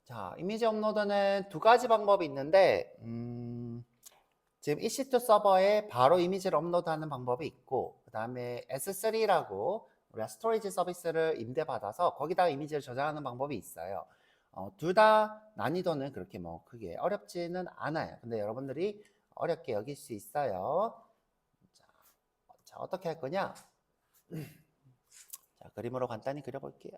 자, 이미지 업로드는 두 가지 방법이 있는데, 지금 EC2 서버에 바로 이미지를 업로드하는 방법이 있고, 그 다음에 S3라고 우리가 스토리지 서비스를 임대받아서 거기다가 이미지를 저장하는 방법이 있어요. 둘 다 난이도는 그렇게 뭐 크게 어렵지는 않아요. 근데 여러분들이 어렵게 여길 수 있어요. 자, 어떻게 할 거냐? 자, 그림으로 간단히 그려볼게요.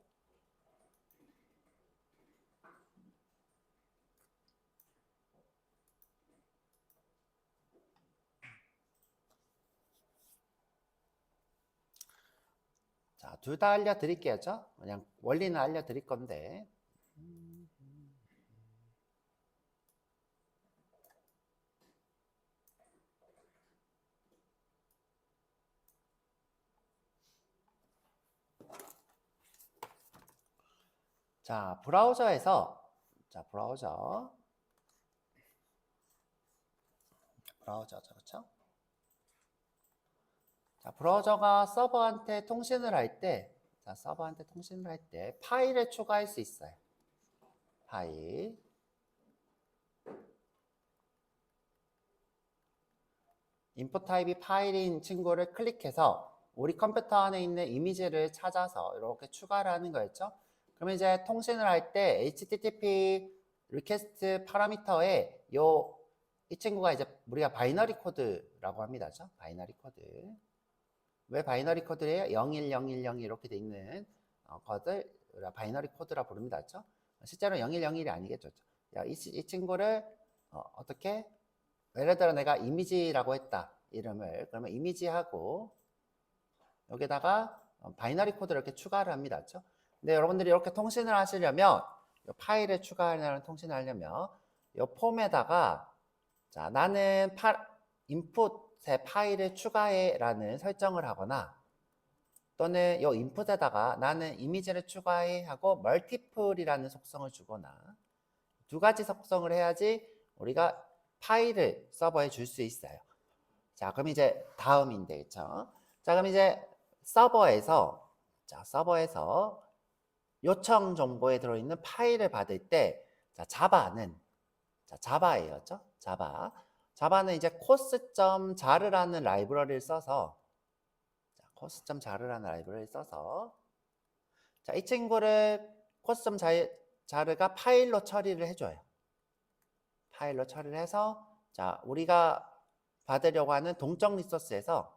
자, 둘 다 알려드릴게요. 그냥 원리는 알려드릴 건데. 자, 브라우저죠, 그렇죠? 자, 브라우저가 서버한테 통신을 할 때, 파일을 추가할 수 있어요. 파일. 인풋 타입이 파일인 친구를 클릭해서 우리 컴퓨터 안에 있는 이미지를 찾아서 이렇게 추가를 하는 거였죠. 그러면 이제 통신을 할 때 HTTP 리퀘스트 파라미터에 이 친구가 이제 우리가 바이너리 코드라고 합니다. 바이너리 코드. 왜 바이너리 코드래요? 01010 이렇게 돼 있는 것을 바이너리 코드라 부릅니다. 그렇죠? 실제로 0101이 아니겠죠. 이 친구를 어떻게 예를 들어 내가 이미지라고 했다. 이름을. 그러면 이미지하고 여기다가 바이너리 코드를 이렇게 추가를 합니다. 그렇죠? 근데 여러분들이 이렇게 통신을 하시려면 파일을 추가하려는 통신을 하려면 이 폼에다가 자, 나는 인풋에 파일을 추가해라는 설정을 하거나 또는 이 인풋에다가 나는 이미지를 추가해 하고 멀티플이라는 속성을 주거나 두 가지 속성을 해야지 우리가 파일을 서버에 줄 수 있어요. 자, 그럼 이제 다음인데, 그쵸? 자, 그럼 이제 서버에서 요청 정보에 들어있는 파일을 받을 때, 자, 자바예요, 그쵸? 자바는 이제 course.jar라는 라이브러리를 써서, 자, 이 친구를 course.jar가 파일로 처리를 해줘요. 파일로 처리를 해서 자, 우리가 받으려고 하는 동적 리소스에서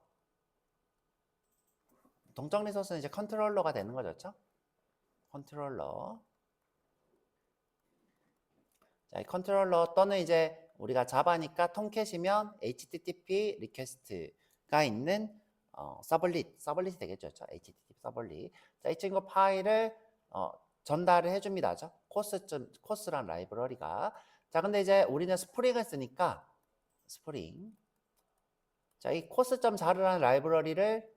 동적 리소스는 이제 컨트롤러가 되는 거죠. 컨트롤러. 자, 이 컨트롤러 또는 이제 우리가 자바니까 통캣이면 HTTP 리퀘스트가 있는 서블릿이 되겠죠. HTTP 서블릿. 자, 이 친구 파일을 전달을 해줍니다. 코스란 라이브러리가. 자, 근데 이제 우리는 스프링을 쓰니까 스프링. 자, 이 course.jar라는 라이브러리를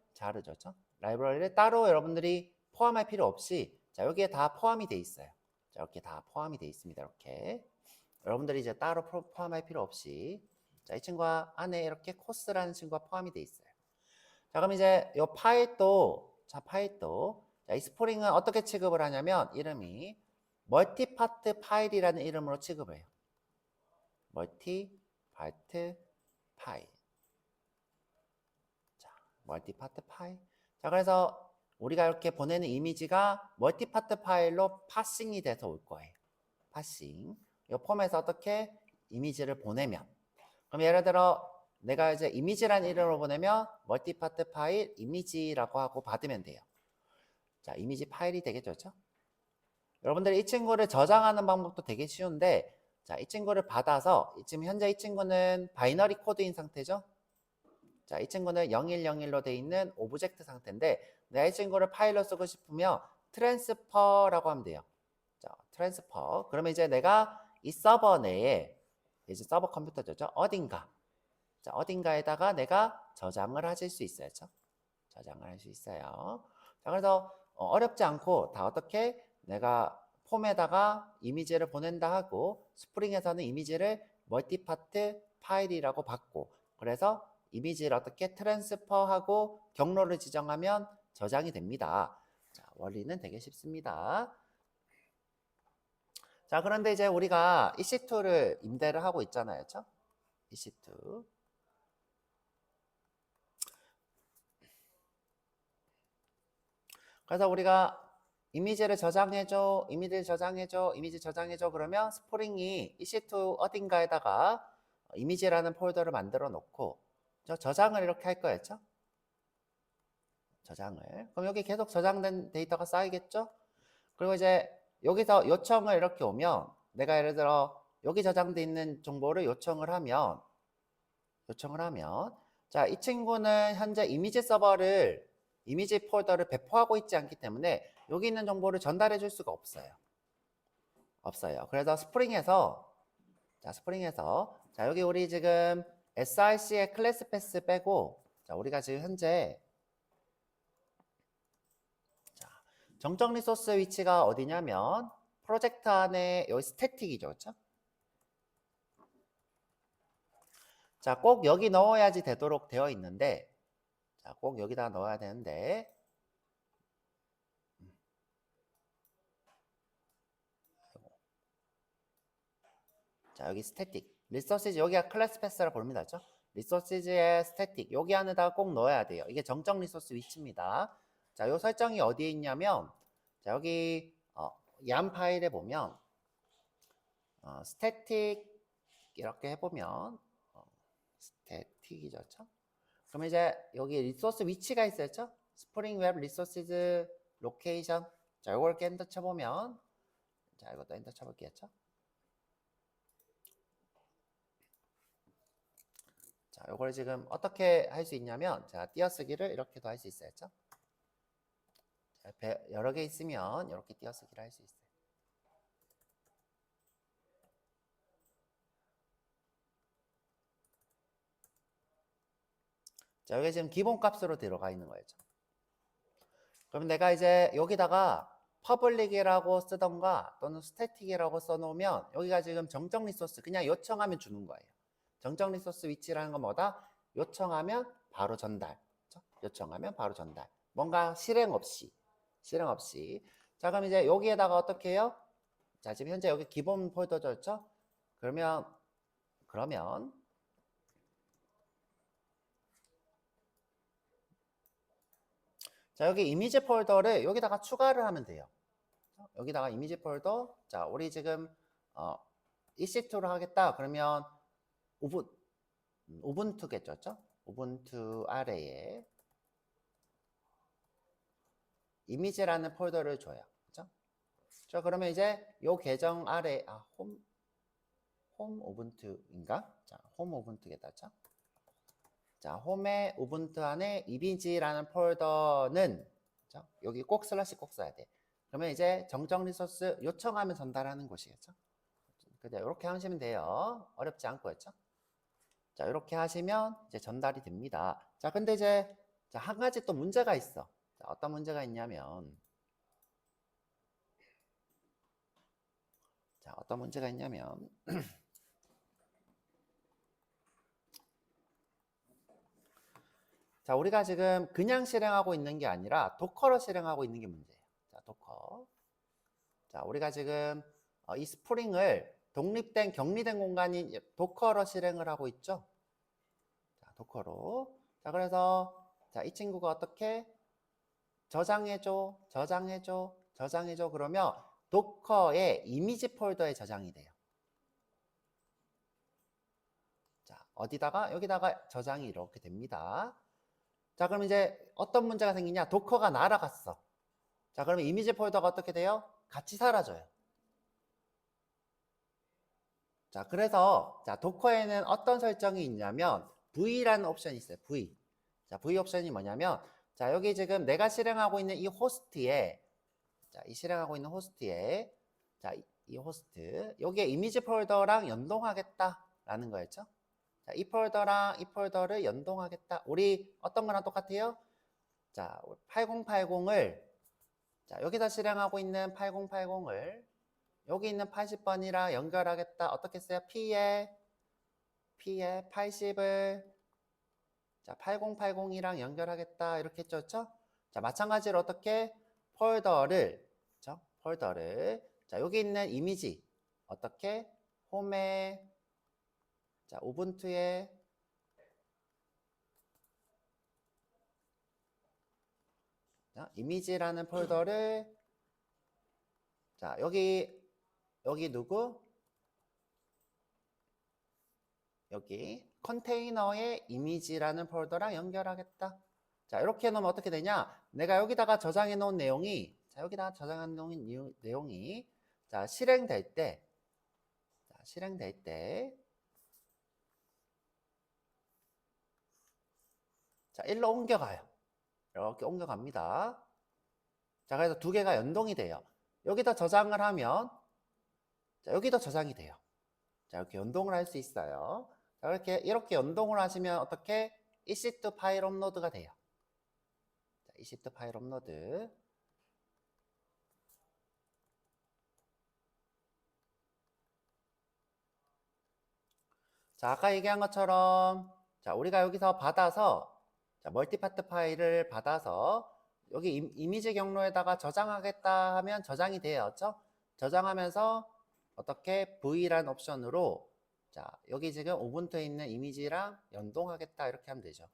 따로 여러분들이 포함할 필요 없이 자, 여기에 다 포함이 돼 있어요. 자, 이렇게 다 포함이 돼 있습니다. 이렇게. 여러분들이 이제 따로 포함할 필요 없이 자, 이 친구가 안에 이렇게 course라는 친구가 포함이 돼 있어요. 자, 그럼 이제 이 파일도 자, 이 스프링은 어떻게 취급을 하냐면 이름이 멀티파트 파일이라는 이름으로 취급을 해요. 멀티파트 파일. 멀티파트 파일. 자, 그래서 우리가 이렇게 보내는 이미지가 멀티파트 파일로 파싱이 돼서 올 거예요. 파싱. 이 폼에서 어떻게 이미지를 보내면. 그럼 예를 들어 내가 이제 이미지라는 이름으로 보내면 멀티파트 파일 이미지라고 하고 받으면 돼요. 자, 이미지 파일이 되겠죠. 그렇죠? 여러분들이 이 친구를 저장하는 방법도 되게 쉬운데 자, 이 친구를 받아서 지금 현재 이 친구는 바이너리 코드인 상태죠. 자, 이 친구는 0101로 되어 있는 오브젝트 상태인데 내가 이 친구를 파일로 쓰고 싶으면 트랜스퍼라고 하면 돼요. 자, 트랜스퍼. 그러면 이제 내가 이 서버 내에 이제 서버 컴퓨터죠. 자, 어딘가에다가 내가 저장을 하실 수 있어요. 그렇죠? 저장을 할 수 있어요. 자, 그래서 어렵지 않고 다 어떻게 내가 폼에다가 이미지를 보낸다 하고 스프링에서는 이미지를 멀티파트 파일이라고 받고 그래서 이미지를 어떻게 트랜스퍼하고 경로를 지정하면 저장이 됩니다. 자, 원리는 되게 쉽습니다. 자, 그런데 이제 우리가 EC2를 임대를 하고 있잖아요. 그렇죠? EC2. 그래서 우리가 이미지를 저장해줘, 이미지 저장해줘 그러면 스프링이 EC2 어딘가에다가 이미지라는 폴더를 만들어 놓고 저장을 이렇게 할 거였죠? 저장을. 그럼 여기 계속 저장된 데이터가 쌓이겠죠? 그리고 이제 여기서 요청을 이렇게 오면 내가 예를 들어 여기 저장돼 있는 정보를 요청을 하면 자, 이 친구는 현재 이미지 폴더를 배포하고 있지 않기 때문에 여기 있는 정보를 전달해 줄 수가 없어요. 그래서 스프링에서 자, 여기 우리 지금 src의 클래스 패스 빼고 자, 우리가 지금 현재 자, 정적 리소스 위치가 어디냐면 프로젝트 안에 여기 스태틱이죠. 그렇죠? 자, 꼭 여기 넣어야지 되도록 되어 있는데 자, 꼭 여기다 넣어야 되는데 자, 여기 스태틱 리소시즈 여기가 클래스 패스라 봅니다. 그렇죠? 리소시즈의 스태틱 여기 안에다가 꼭 넣어야 돼요. 이게 정적 리소스 위치입니다. 자, 요 설정이 어디에 있냐면 자, 여기 얌 파일에 보면 스태틱 이렇게 해보면 스태틱이죠. 그렇죠? 그럼 이제 여기 리소스 위치가 있었죠? 스프링 웹 리소시즈 로케이션 자, 요걸 이렇게 엔터 쳐보면 자, 이것도 엔터 쳐볼게요. 자, 요걸 지금 어떻게 할 수 있냐면 자, 띄어쓰기를 이렇게도 할 수 있어요. 자, 여러 개 있으면 이렇게 띄어쓰기를 할 수 있어요. 자, 여기 지금 기본 값으로 들어가 있는 거예요. 그럼 내가 이제 여기다가 퍼블릭이라고 쓰던가 또는 스태틱이라고 써놓으면 여기가 지금 정적 리소스 그냥 요청하면 주는 거예요. 정적 리소스 위치라는 건 뭐다? 요청하면 바로 전달. 그렇죠? 요청하면 바로 전달. 뭔가 실행 없이. 자, 그럼 이제 여기에다가 어떻게 해요? 자, 지금 현재 여기 기본 폴더죠? 그러면 자, 여기 이미지 폴더를 여기다가 추가를 하면 돼요. 여기다가 이미지 폴더. 자, 우리 지금 EC2로 하겠다. 그러면 우분투겠죠? 우분투 아래에 이미지라는 폴더를 줘요. 그렇죠? 자, 그러면 이제 요 계정 아래 홈 우분투인가? 자, 홈 우분투겠다. 그렇죠? 자, 홈의 우분투 안에 이미지라는 폴더는 그렇죠? 여기 꼭 슬래시 꼭 써야 돼. 그러면 이제 정적 리소스 요청하면 전달하는 곳이겠죠? 그죠? 이렇게 하시면 돼요. 어렵지 않고 했죠? 자, 이렇게 하시면 이제 전달이 됩니다. 자, 근데 이제 한 가지 또 문제가 있어. 자, 어떤 문제가 있냐면 자, 어떤 문제가 있냐면 자, 우리가 지금 그냥 실행하고 있는 게 아니라 도커로 실행하고 있는 게 문제예요. 자, 도커. 자, 우리가 지금 이 스프링을 독립된 격리된 공간인 도커로 실행을 하고 있죠. 자, 도커로. 자, 그래서 자, 이 친구가 어떻게 저장해줘 그러면 도커의 이미지 폴더에 저장이 돼요. 자, 어디다가 여기다가 저장이 이렇게 됩니다. 자, 그럼 이제 어떤 문제가 생기냐? 도커가 날아갔어. 자, 그러면 이미지 폴더가 어떻게 돼요? 같이 사라져요. 자, 그래서 자, 도커에는 어떤 설정이 있냐면 V라는 옵션이 있어요. V. 자, V 옵션이 뭐냐면 자, 여기 지금 내가 실행하고 있는 이 호스트에 자, 이 실행하고 있는 호스트에 자, 이 호스트 여기에 이미지 폴더랑 연동하겠다라는 거였죠. 자, 이 폴더랑 이 폴더를 연동하겠다. 우리 어떤 거랑 똑같아요? 자, 8080을 자, 여기다 실행하고 있는 8080을 여기 있는 80번이랑 연결하겠다. 어떻게 써요? P에 80을 자, 8080이랑 연결하겠다. 이렇게 했죠. 그렇죠? 자, 마찬가지로 어떻게 폴더를 자, 여기 있는 이미지 어떻게 홈에 자 우분투에 자, 이미지라는 폴더를 자 여기 누구? 여기 컨테이너의 이미지라는 폴더랑 연결하겠다. 자 이렇게 놓으면 어떻게 되냐? 내가 여기다가 저장해 놓은 내용이 자 여기다가 저장해 놓은 내용이 자 실행될 때 자 일로 옮겨가요. 이렇게 옮겨갑니다. 자 그래서 두 개가 연동이 돼요. 여기다 저장을 하면 자 여기도 저장이 돼요. 자 이렇게 연동을 할 수 있어요. 자 이렇게 연동을 하시면 어떻게 EC2 파일 업로드가 돼요. 자, EC2 파일 업로드. 자 아까 얘기한 것처럼 자 우리가 여기서 받아서 자 멀티파트 파일을 받아서 여기 이미지 경로에다가 저장하겠다 하면 저장이 돼요. 그렇죠? 저장하면서 어떻게 V라는 옵션으로 자 여기 지금 우분투에 있는 이미지랑 연동하겠다 이렇게 하면 되죠.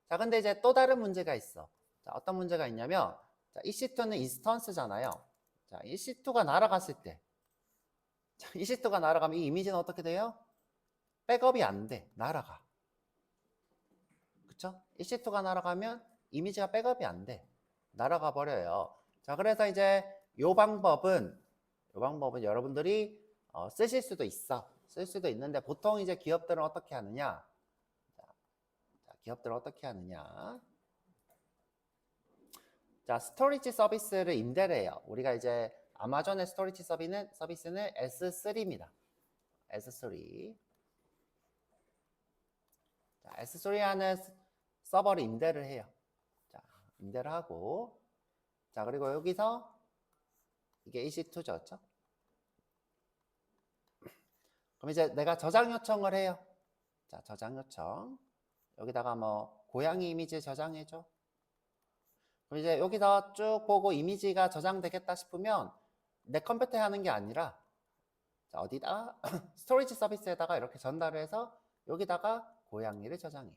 자 근데 이제 또 다른 문제가 있어. 자 어떤 문제가 있냐면 자 EC2는 인스턴스잖아요. 자 EC2가 날아갔을 때 자, EC2가 날아가면 이 이미지는 어떻게 돼요? 백업이 안 돼. 날아가. 그쵸? EC2가 날아가면 이미지가 백업이 안 돼. 날아가 버려요. 자, 그래서 이제 요 방법은 여러분들이 쓰실 수도 있어. 쓸 수도 있는데 보통 이제 기업들은 어떻게 하느냐? 자, 기업들은 어떻게 하느냐? 자, 스토리지 서비스를 임대를 해요. 우리가 이제 아마존의 스토리지 서비스는 S3입니다. S3. 자, S3라는 서버를 임대를 해요. 자, 임대를 하고 자, 그리고 여기서 이게 EC2죠. 그렇죠? 그럼 이제 내가 저장 요청을 해요. 자, 저장 요청. 여기다가 뭐 고양이 이미지 저장해줘. 그럼 이제 여기서 쭉 보고 이미지가 저장되겠다 싶으면 내 컴퓨터에 하는 게 아니라 자, 어디다 스토리지 서비스에다가 이렇게 전달을 해서 여기다가 고양이를 저장해요.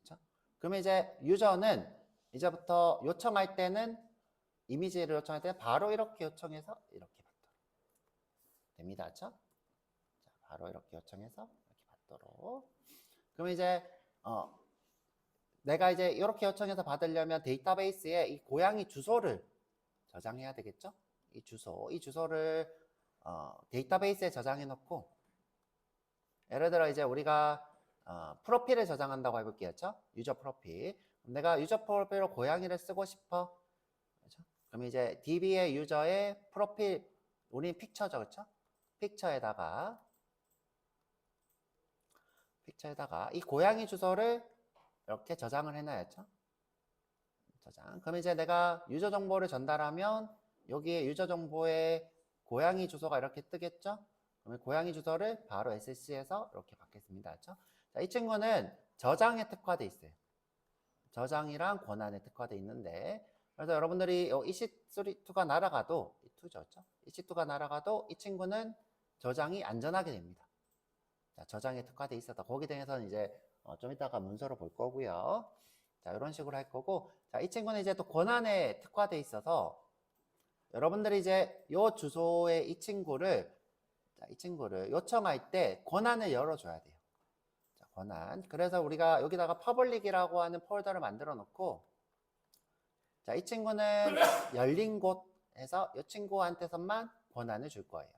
그렇죠? 그러면 이제 유저는 이제부터 요청할 때는 이미지를 요청할 때는 바로 이렇게 요청해서 이렇게 받도록 됩니다. 그렇죠? 자, 바로 이렇게 요청해서 이렇게 받도록. 그럼 이제 내가 이제 이렇게 요청해서 받으려면 데이터베이스에 이 고양이 주소를 저장해야 되겠죠? 이 주소를 데이터베이스에 저장해 놓고 예를 들어 이제 우리가 프로필을 저장한다고 해볼게요. 그렇죠? 유저 프로필. 내가 유저 프로필로 고양이를 쓰고 싶어. 그렇죠? 그럼 이제 DB의 유저의 프로필 우리 픽처죠. 그렇죠? 픽처에다가 이 고양이 주소를 이렇게 저장을 해놔야죠. 저장. 그럼 이제 내가 유저 정보를 전달하면 여기에 유저 정보에 고양이 주소가 이렇게 뜨겠죠? 그러면 고양이 주소를 바로 SC에서 이렇게 받겠습니다. 그렇죠? 자, 이 친구는 저장에 특화되어 있어요. 저장이랑 권한에 특화되어 있는데 그래서 여러분들이 EC2가 날아가도 그렇죠? EC2가 날아가도 이 친구는 저장이 안전하게 됩니다. 자, 저장에 특화되어 있어서 거기에 대해서는 이제 좀 이따가 문서로 볼 거고요. 자, 이런 식으로 할 거고 자, 이 친구는 이제 또 권한에 특화되어 있어서 여러분들이 이제 요 주소에 이 친구를 요청할 때 권한을 열어줘야 돼요. 자, 권한. 그래서 우리가 여기다가 퍼블릭이라고 하는 폴더를 만들어 놓고 자, 이 친구는 열린 곳에서 이 친구한테서만 권한을 줄 거예요.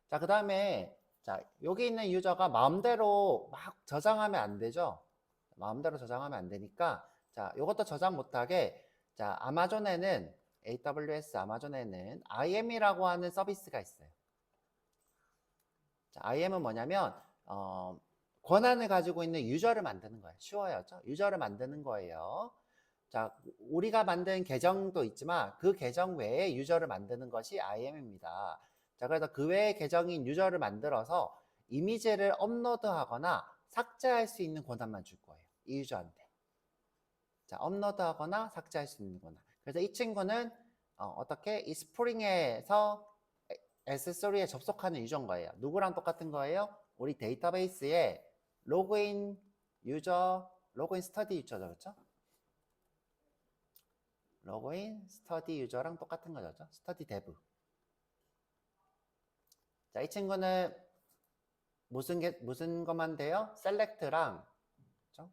자, 그 다음에 자, 여기 있는 유저가 마음대로 막 저장하면 안 되죠. 마음대로 저장하면 안 되니까 자, 이것도 저장 못하게 자, AWS 아마존에는 IAM이라고 하는 서비스가 있어요. 자, IAM은 뭐냐면 권한을 가지고 있는 유저를 만드는 거예요. 쉬워요. 그렇죠? 유저를 만드는 거예요. 자, 우리가 만든 계정도 있지만 그 계정 외에 유저를 만드는 것이 IAM입니다. 자, 그래서 그 외의 계정인 유저를 만들어서 이미지를 업로드하거나 삭제할 수 있는 권한만 줄 거예요. 이 유저한테. 자, 업로드하거나 삭제할 수 있는 권한. 그래서 이 친구는 어떻게 이 스프링에서 S3에 접속하는 유저인 거예요. 누구랑 똑같은 거예요? 우리 데이터베이스에 로그인 유저, 로그인 스터디 유저죠. 그렇죠? 로그인 스터디 유저랑 똑같은 거죠. 스터디 데브. 자, 이 친구는 무슨 것만 돼요? 셀렉트랑 그렇죠?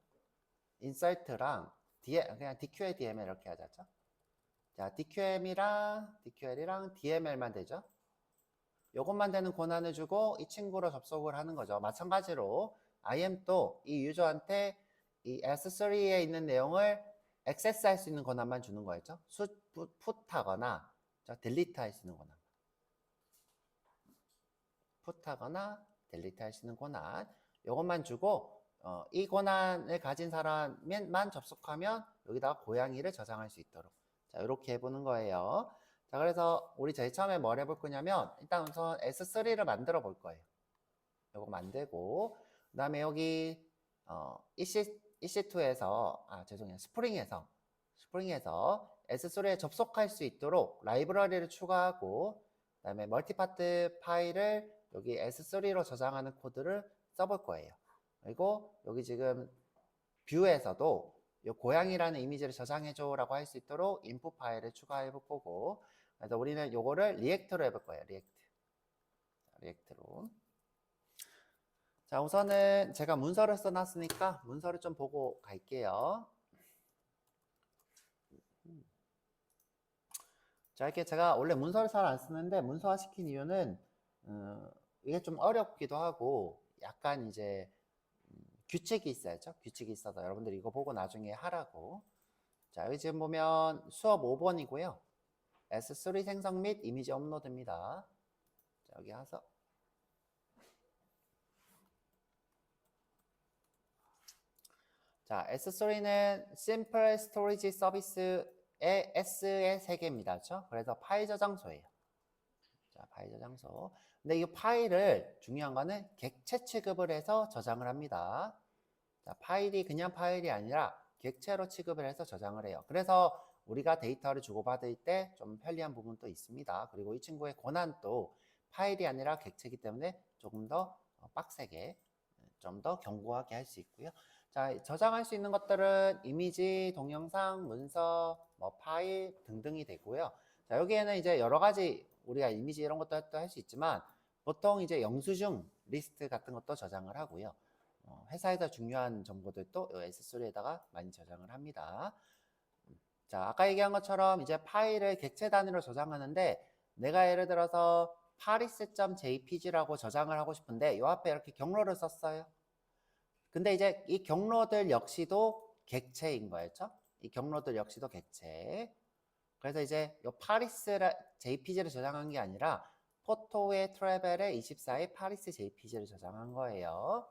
인설트랑 그냥 DQL, DML 이렇게 하자죠. 자, DQL이랑 DML만 되죠. 요것만 되는 권한을 주고 이 친구로 접속을 하는 거죠. 마찬가지로 IAM도 이 유저한테 이 S3에 있는 내용을 액세스할 수 있는 권한만 주는 거였죠. 풋하거나 딜리트 할 수 있는 권한. 풋하거나 딜리트 할 수 있는 권한. 요것만 주고 이 권한을 가진 사람만 접속하면 여기다가 고양이를 저장할 수 있도록. 자, 이렇게 해보는 거예요. 자, 그래서 우리 제일 처음에 뭘 해볼 거냐면 일단 우선 S3를 만들어 볼 거예요. 요거 만들고 그 다음에 여기 EC2에서 죄송해요. 스프링에서 S3에 접속할 수 있도록 라이브러리를 추가하고 그 다음에 멀티파트 파일을 여기 S3로 저장하는 코드를 써볼 거예요. 그리고 여기 지금 뷰에서도 이 고양이라는 이미지를 저장해줘 라고 할 수 있도록 인풋 파일을 추가해 볼 거고, 그래서 우리는 요거를 리액트로 해볼 거예요. 리액트로. 자, 우선은 제가 문서를 써놨으니까 문서를 좀 보고 갈게요. 자, 이렇게 제가 원래 문서를 잘 안 쓰는데 문서화 시킨 이유는 이게 좀 어렵기도 하고 약간 이제 규칙이 있어야죠. 규칙이 있어서 여러분들이 이거 보고 나중에 하라고. 자, 여기 지금 보면 수업 5번이고요. S3 생성 및 이미지 업로드입니다. 자, 여기 와서. 자, S3는 Simple Storage Service의 S의 3개입니다. 그렇죠? 그래서 파일 저장소예요. 자, 파일 저장소. 근데 이 파일을 중요한 거는 객체 취급을 해서 저장을 합니다. 자, 파일이 그냥 파일이 아니라 객체로 취급을 해서 저장을 해요. 그래서 우리가 데이터를 주고받을 때 좀 편리한 부분도 있습니다. 그리고 이 친구의 권한도 파일이 아니라 객체이기 때문에 조금 더 빡세게, 좀 더 견고하게 할 수 있고요. 자, 저장할 수 있는 것들은 이미지, 동영상, 문서, 뭐 파일 등등이 되고요. 자, 여기에는 이제 여러 가지 우리가 이미지 이런 것도 할 수 있지만 보통 이제 영수증 리스트 같은 것도 저장을 하고요. 회사에서 중요한 정보들도 S3에다가 많이 저장을 합니다. 자, 아까 얘기한 것처럼 이제 파일을 객체 단위로 저장하는데 내가 예를 들어서 paris.jpg라고 저장을 하고 싶은데 이 앞에 이렇게 경로를 썼어요. 근데 이제 이 경로들 역시도 객체인 거였죠. 이 경로들 역시도 객체. 그래서 이제 이 파리스 JPG를 저장한 게 아니라 포토의 트래벨의 24의 파리스 JPG를 저장한 거예요.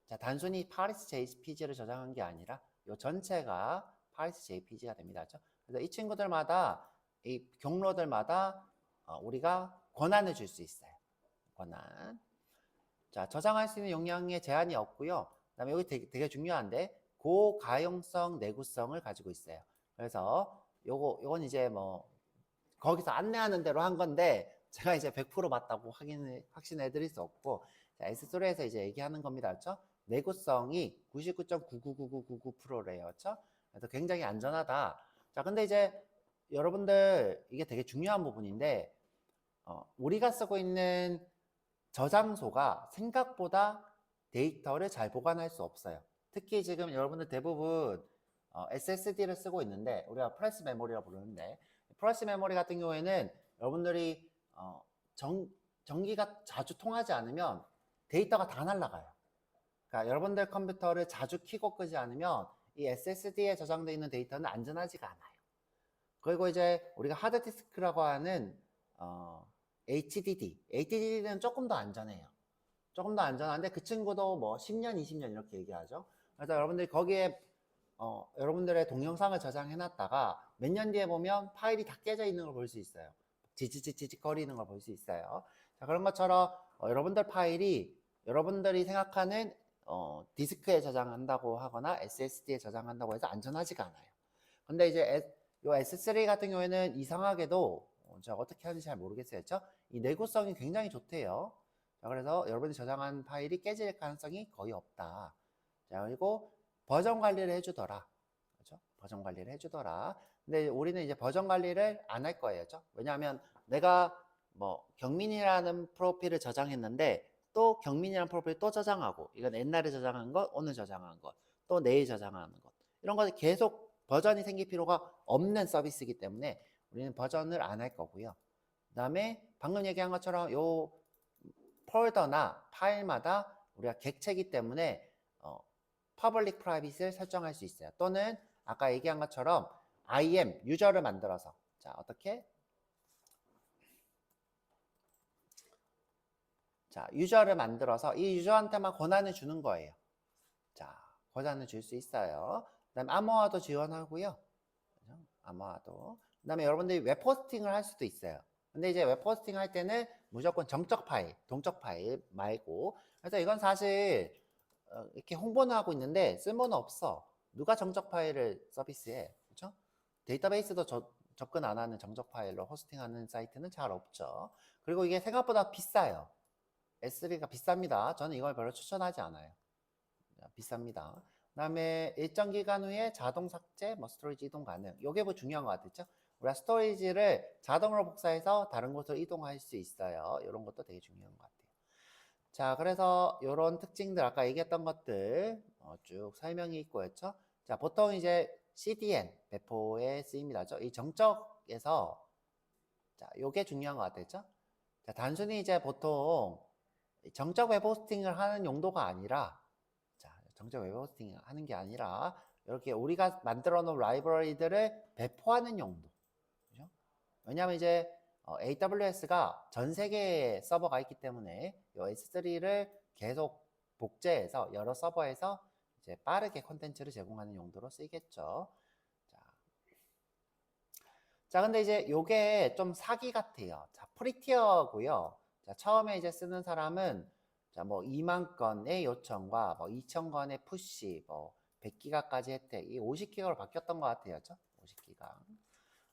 자, 단순히 파리스 JPG를 저장한 게 아니라 이 전체가 파리스 JPG가 됩니다. 그렇죠? 그래서 이 친구들마다 이 경로들마다 우리가 권한을 줄 수 있어요. 권한. 자, 저장할 수 있는 용량에 제한이 없고요. 그다음에 여기 되게 중요한데 고가용성 내구성을 가지고 있어요. 그래서 요건 이제 뭐 거기서 안내하는 대로 한 건데 제가 이제 100% 맞다고 확신해 드릴 수 없고, 자, S3에서 이제 얘기하는 겁니다. 그렇죠? 내구성이 99.99999%래요. 그렇죠? 그래서 굉장히 안전하다. 자, 근데 이제 여러분들 이게 되게 중요한 부분인데 우리가 쓰고 있는 저장소가 생각보다 데이터를 잘 보관할 수 없어요. 특히 지금 여러분들 대부분 SSD를 쓰고 있는데 우리가 플래시 메모리라고 부르는데 플래시 메모리 같은 경우에는 여러분들이 전기가 자주 통하지 않으면 데이터가 다 날아가요. 그러니까 여러분들 컴퓨터를 자주 켜고 끄지 않으면 이 SSD에 저장되어 있는 데이터는 안전하지가 않아요. 그리고 이제 우리가 하드디스크라고 하는 HDD는 조금 더 안전해요. 조금 더 안전한데 그 친구도 뭐 10년, 20년 이렇게 얘기하죠. 그래서 여러분들이 거기에 여러분들의 동영상을 저장해 놨다가 몇 년 뒤에 보면 파일이 다 깨져 있는 걸 볼 수 있어요. 지지직 거리는 걸 볼 수 있어요. 자, 그런 것처럼 여러분들 파일이 여러분들이 생각하는 디스크에 저장한다고 하거나 SSD에 저장한다고 해서 안전하지가 않아요. 근데 이제 요 S3 같은 경우에는 이상하게도 제가 어떻게 하는지 잘 모르겠어요. 그렇죠? 이 내구성이 굉장히 좋대요. 자, 그래서 여러분이 저장한 파일이 깨질 가능성이 거의 없다. 자, 그리고 버전 관리를 해주더라. 그렇죠? 버전 관리를 해주더라. 근데 우리는 이제 버전 관리를 안 할 거예요. 그렇죠? 왜냐하면 내가 뭐 경민이라는 프로필을 저장했는데 또 경민이라는 프로필 또 저장하고, 이건 옛날에 저장한 것, 오늘 저장한 것, 또 내일 저장하는 것, 이런 것이 계속 버전이 생길 필요가 없는 서비스이기 때문에 우리는 버전을 안 할 거고요. 그 다음에 방금 얘기한 것처럼 요 폴더나 파일마다 우리가 객체이기 때문에 퍼블릭 프라이빗을 설정할 수 있어요. 또는 아까 얘기한 것처럼 IM 유저를 만들어서, 자, 어떻게? 자, 유저를 만들어서 이 유저한테만 권한을 주는 거예요. 자, 권한을 줄 수 있어요. 그 다음에 암호화도 지원하고요. 암호화도. 그 다음에 여러분들이 웹 호스팅을 할 수도 있어요. 근데 이제 웹 호스팅 할 때는 무조건 정적 파일, 동적 파일 말고. 그래서 이건 사실 이렇게 홍보는 하고 있는데 쓸모는 없어. 누가 정적 파일을 서비스해? 그렇죠? 데이터베이스도 접근 안 하는 정적 파일로 호스팅하는 사이트는 잘 없죠. 그리고 이게 생각보다 비싸요. S3가 비쌉니다. 저는 이걸 별로 추천하지 않아요. 비쌉니다. 그 다음에 일정 기간 후에 자동 삭제, 뭐 스토리지 이동 가능. 요게 뭐 중요한 것 같죠? 우리가 스토리지를 자동으로 복사해서 다른 곳으로 이동할 수 있어요. 이런 것도 되게 중요한 것 같아요. 자, 그래서 이런 특징들 아까 얘기했던 것들 쭉 설명이 있고였죠. 자, 보통 이제 CDN 배포에 쓰입니다. 이 정적에서 자, 요게 중요한 것 같았죠? 자, 단순히 이제 보통 정적 웹 호스팅을 하는 용도가 아니라, 자, 정적 웹 호스팅 하는 게 아니라 이렇게 우리가 만들어 놓은 라이브러리들을 배포하는 용도. 그죠? 왜냐하면 이제 AWS가 전 세계에 서버가 있기 때문에 이 S3를 계속 복제해서 여러 서버에서 이제 빠르게 콘텐츠를 제공하는 용도로 쓰이겠죠. 자, 근데 이제 요게 좀 사기 같아요. 자, 프리티어고요. 자, 처음에 이제 쓰는 사람은 자, 뭐 2만 건의 요청과 뭐 2천 건의 푸시, 뭐 100기가까지 혜택, 이 50기가로 바뀌었던 것 같아요. 그죠? 50기가.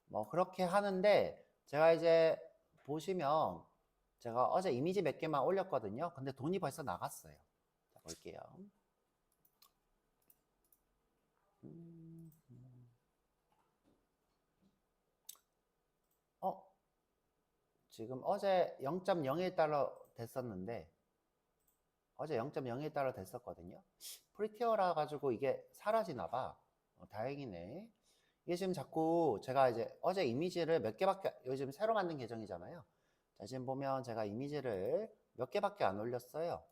뭐 그렇게 하는데 제가 이제 보시면 제가 어제 이미지 몇 개만 올렸거든요. 근데 돈이 벌써 나갔어요. 자, 볼게요. 지금 어제 0.01달러 됐었는데 어제 0.01달러 됐었거든요. 프리티어라 가지고 이게 사라지나 봐. 다행이네. 이게 지금 자꾸 제가 이제 어제 이미지를 몇 개밖에, 요즘 새로 만든 계정이잖아요. 자, 지금 보면 제가 이미지를 몇 개밖에 안 올렸어요.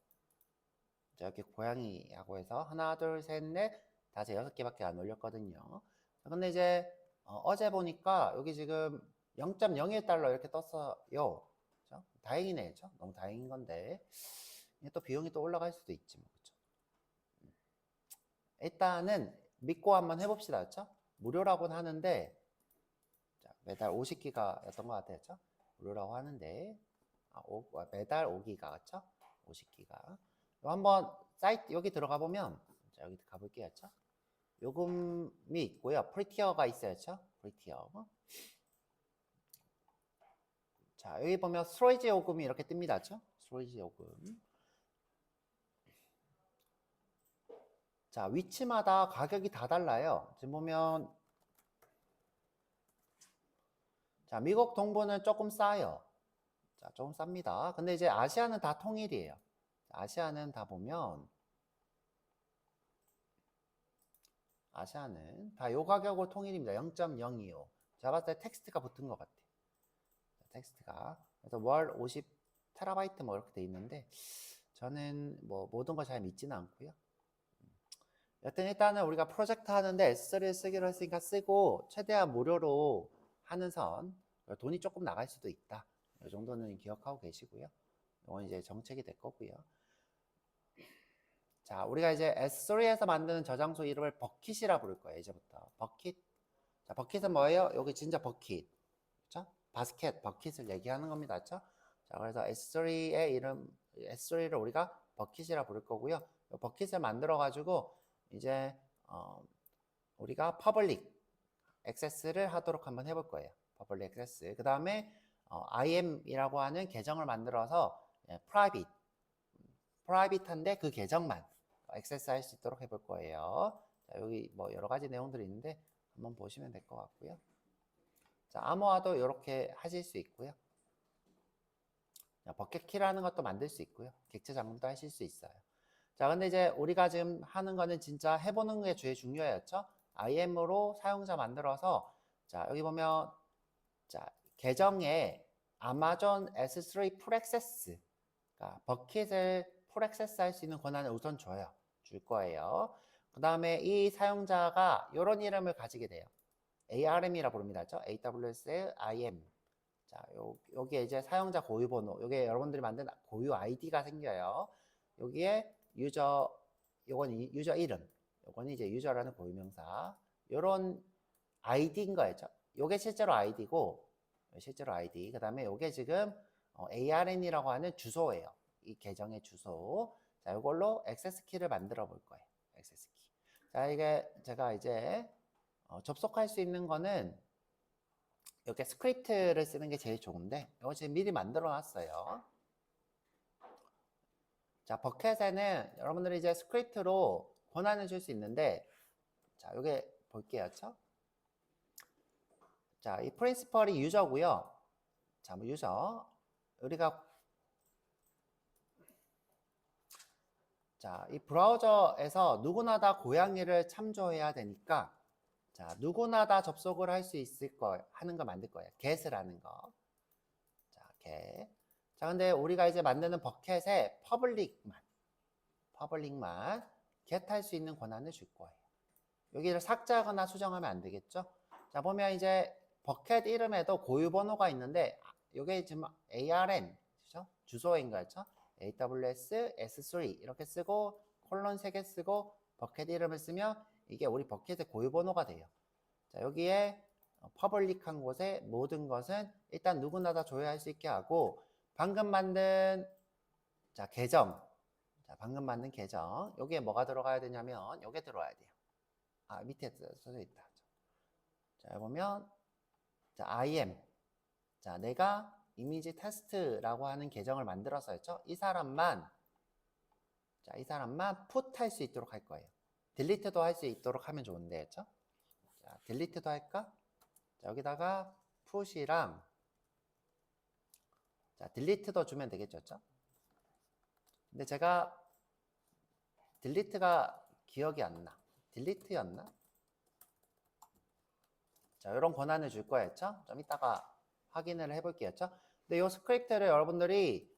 자, 이렇게 고양이하고 해서 하나, 둘, 셋, 넷, 다섯, 6개밖에 안 올렸거든요. 자, 근데 이제 어제 보니까 여기 지금 0.01달러 이렇게 떴어요. 그렇죠? 다행이네, 그렇죠? 너무 다행인 건데 또 비용이 또 올라갈 수도 있지, 뭐, 그렇죠? 일단은 믿고 한번 해봅시다, 그렇죠? 무료라고는 하는데 자, 매달 50기가였던 것 같아요, 그렇죠? 무료라고 하는데 매달 5기가, 그렇죠? 50기가. 한번 사이트 여기 들어가 보면 자, 여기 가볼게요, 그렇죠? 요금이 있고요, 프리티어가 있어요, 그렇죠? 프리티어. 자, 여기 보면 스토리지 요금이 이렇게 뜹니다, 그렇죠? 스토리지 요금. 자, 위치마다 가격이 다 달라요. 지금 보면 자, 미국 동부는 조금 싸요. 자, 조금 쌉니다. 근데 이제 아시아는 다 통일이에요. 아시아는 다 보면 아시아는 다 요 가격으로 통일입니다. 0.025. 제가 봤을 때 텍스트가 붙은 것 같아요. 텍스트가. 그래서 월 50TB 뭐 이렇게 돼 있는데 저는 뭐 모든 걸 잘 믿지는 않고요. 여튼 일단은 우리가 프로젝트 하는데 S3를 쓰기로 했으니까 쓰고 최대한 무료로 하는 선, 돈이 조금 나갈 수도 있다. 이 정도는 기억하고 계시고요. 이건 이제 정책이 될 거고요. 자, 우리가 이제 S3에서 만드는 저장소 이름을 버킷이라 부를 거예요. 이제부터 버킷. 자, 버킷은 뭐예요? 여기 진짜 버킷. 그렇죠? 바스켓, 버킷을 얘기하는 겁니다. 그렇죠? 자, 그래서 S3의 이름, S3를 우리가 버킷이라 부를 거고요. 버킷을 만들어 가지고 이제 우리가 퍼블릭 액세스를 하도록 한번 해볼 거예요. public access. 그 다음에 IM이라고 하는 계정을 만들어서 private한데 그 계정만 액세스 할 수 있도록 해볼 거예요. 자, 여기 뭐 여러 가지 내용들이 있는데 한번 보시면 될 것 같고요. 자, 암호화도 이렇게 하실 수 있고요. 버켓키라는 것도 만들 수 있고요. 객체 잠금도 하실 수 있어요. 자, 근데 이제 우리가 지금 하는 거는 진짜 해보는 게 제일 중요했죠. IM으로 사용자 만들어서 자, 여기 보면 자, 계정에 아마존 S3 풀 액세스 그러니까 버킷을 풀 액세스 할 수 있는 권한을 우선 줄 거예요. 그 다음에 이 사용자가 이런 이름을 가지게 돼요. ARM이라고 부릅니다. AWS IM. 자, 여기에 이제 사용자 고유 번호, 요게 여러분들이 만든 고유 아이디가 생겨요. 여기에 요건 유저 이름, 요건 이제 유저라는 고유명사. 요런 아이디인 거였죠. 요게 실제로 아이디고, 실제로 아이디. 그 다음에 요게 지금 ARN이라고 하는 주소예요. 이 계정의 주소. 자, 요걸로 액세스 키를 만들어 볼 거예요. 액세스 키. 자, 이게 제가 이제 접속할 수 있는 거는 이렇게 스크립트를 쓰는 게 제일 좋은데 이거 지금 미리 만들어 놨어요. 자, 버켓에는 여러분들이 이제 스크립트로 권한을 줄 수 있는데 자, 요게 볼게요. 자, 이 프린시펄이 유저고요. 자, 뭐 유저 우리가 자, 이 브라우저에서 누구나 다 고양이를 참조해야 되니까 자, 누구나 다 접속을 할 수 있을 거 하는 거 만들 거예요. get라는 거. 자, get. 자, 근데 우리가 이제 만드는 버켓에 퍼블릭만 get 할 수 있는 권한을 줄 거예요. 여기를 삭제하거나 수정하면 안 되겠죠? 자, 보면 이제 버켓 이름에도 고유 번호가 있는데 이게 지금 ARN 그죠? 주소인 거죠? AWS S3 이렇게 쓰고 콜론 3개 쓰고 버켓 이름을 쓰면 이게 우리 버켓의 고유 번호가 돼요. 자, 여기에 퍼블릭한 곳에 모든 것은 일단 누구나 다 조회할 수 있게 하고 방금 만든 자, 계정. 자, 방금 만든 계정. 여기에 뭐가 들어가야 되냐면 여기에 들어와야 돼요. 아, 밑에 써져 있다. 자, 보면 자, IM. 자, 내가 이미지 테스트라고 하는 계정을 만들어서 했죠. 이 사람만 put 할 수 있도록 할 거예요. 딜리트도 할 수 있도록 하면 좋은데, 그렇죠? 자, 딜리트도 할까? 자, 여기다가 put이랑 자, 딜리트도 주면 되겠죠, 그렇죠? 근데 제가 딜리트가 기억이 안 나. 딜리트였나? 자, 이런 권한을 줄 거였죠? 좀 이따가 확인을 해볼게요. 근데 이 스크립트를 여러분들이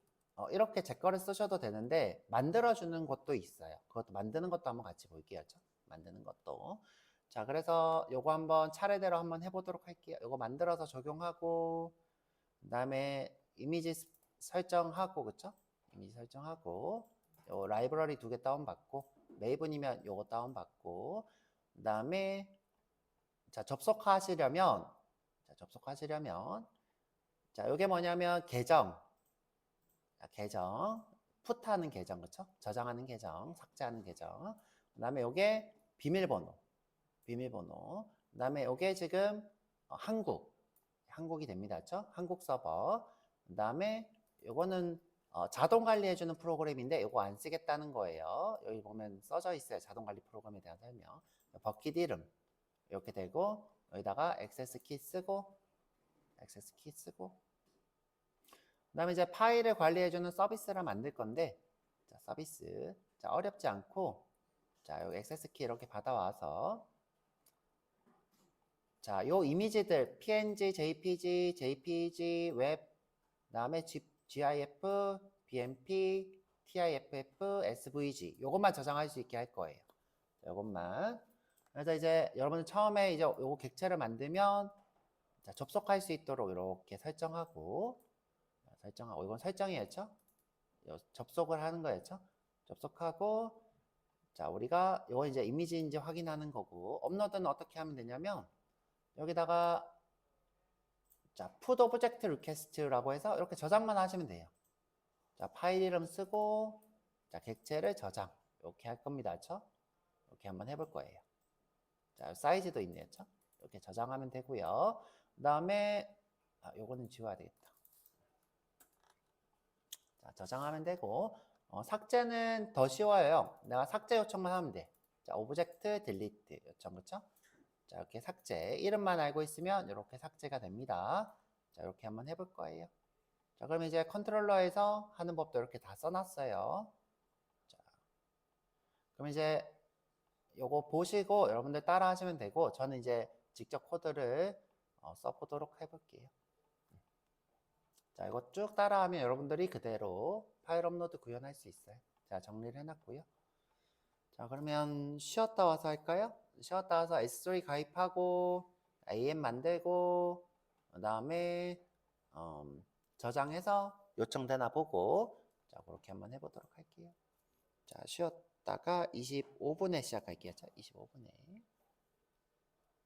이렇게 제 거를 쓰셔도 되는데 만들어주는 것도 있어요. 그것도 만드는 것도 한번 같이 볼게요. 만드는 것도. 자, 그래서 요거 한번 차례대로 한번 해보도록 할게요. 요거 만들어서 적용하고 그 다음에 이미지 설정하고 그쵸? 이미지 설정하고 요 라이브러리 2개 다운받고 메이븐이면 요거 다운받고 그 다음에 자, 접속하시려면 자, 요게 뭐냐면 계정. 자, 계정. 풋하는 계정, 그쵸? 저장하는 계정, 삭제하는 계정. 그 다음에 요게 비밀번호. 그 다음에 요게 지금 한국이 됩니다, 그쵸? 한국 서버. 그 다음에 요거는 자동 관리해주는 프로그램인데 요거 안 쓰겠다는 거예요. 여기 보면 써져 있어요. 자동 관리 프로그램에 대한 설명. 버킷 이름. 이렇게 되고 여기다가 액세스 키 쓰고 그다음에 이제 파일을 관리해주는 서비스를 만들 건데 자, 서비스 자, 어렵지 않고 자, 여기 액세스 키 이렇게 받아와서 자, 요 이미지들 PNG, JPG, 웹 그다음에 GIF, BMP, TIFF, SVG 요것만 저장할 수 있게 할 거예요. 요것만 그래서 이제 여러분들 처음에 이제 요거 객체를 만들면 자, 접속할 수 있도록 이렇게 설정하고 이건 설정이었죠? 접속을 하는 거였죠? 접속하고 자, 우리가 이거 이제 이미지인지 확인하는 거고 업로드는 어떻게 하면 되냐면 여기다가 자, put object request라고 해서 이렇게 저장만 하시면 돼요. 자, 파일 이름 쓰고 자, 객체를 저장 이렇게 할 겁니다. 그렇죠? 이렇게 한번 해볼 거예요. 자, 사이즈도 있네요. 그렇죠? 이렇게 저장하면 되고요. 그 다음에 요거는 지워야 되겠다. 자, 저장하면 되고 삭제는 더 쉬워요. 내가 삭제 요청만 하면 돼. 자, 오브젝트 딜리트 요청 그쵸? 자, 이렇게 삭제 이름만 알고 있으면 이렇게 삭제가 됩니다. 자, 이렇게 한번 해볼 거예요. 자, 그럼 이제 컨트롤러에서 하는 법도 이렇게 다 써놨어요. 자, 그럼 이제 요거 보시고 여러분들 따라 하시면 되고 저는 이제 직접 코드를 써보도록 해볼게요. 자, 이거 쭉 따라하면 여러분들이 그대로 파일 업로드 구현할 수 있어요. 자, 정리를 해놨고요. 자, 그러면 쉬었다 와서 할까요? 쉬었다 와서 S3 가입하고 AM 만들고 그 다음에 저장해서 요청되나 보고 자, 그렇게 한번 해보도록 할게요. 자, 쉬었다가 25분에 시작할게요. 자, 25분에